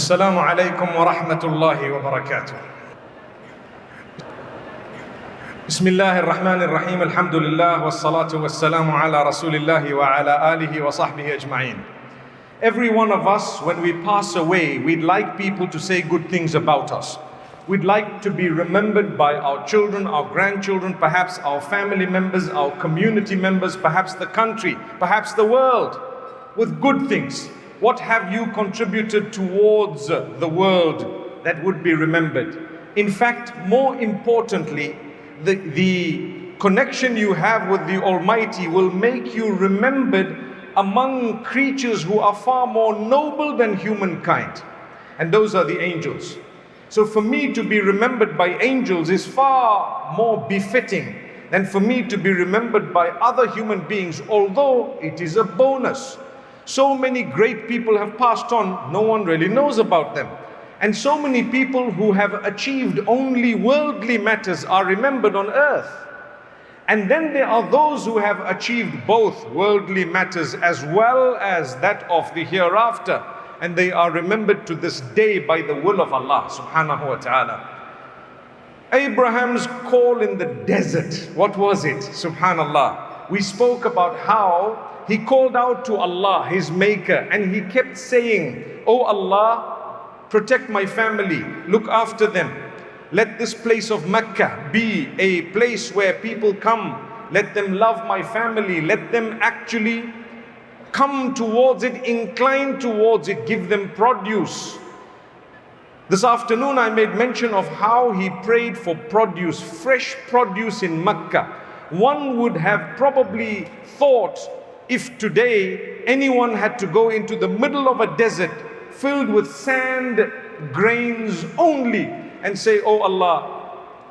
السلام عليكم ورحمة الله وبركاته. Bismillah-ir-Rahman-ir-Raheem. Alhamdulillah wassalatu wassalamu ala Rasulillahi wa ala alihi wa sahbihi ajma'in. Every one of us, when we pass away, we'd like people to say good things about us. We'd like to be remembered by our children, our grandchildren, perhaps our family members, our community members, perhaps the country, perhaps the world, with good things. What have you contributed towards the world that would be remembered? In fact, more importantly, the connection you have with the Almighty will make you remembered among creatures who are far more noble than humankind. And those are the angels. So for me to be remembered by angels is far more befitting than for me to be remembered by other human beings, although it is a bonus. So many great people have passed on, no one really knows about them. And so many people who have achieved only worldly matters are remembered on earth. And then there are those who have achieved both worldly matters as well as that of the hereafter. And they are remembered to this day by the will of Allah subhanahu wa ta'ala. Abraham's call in the desert, what was it? Subhanallah. We spoke about how he called out to Allah, his maker, and he kept saying, "Oh Allah, protect my family, look after them. Let this place of Mecca be a place where people come. Let them love my family. Let them actually come towards it, incline towards it, give them produce." This afternoon I made mention of how he prayed for produce, fresh produce in Mecca. One would have probably thought, if today anyone had to go into the middle of a desert filled with sand grains only and say, "Oh Allah,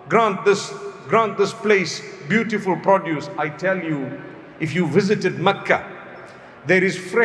grant this place beautiful produce." I tell you, if you visited Mecca, there is fresh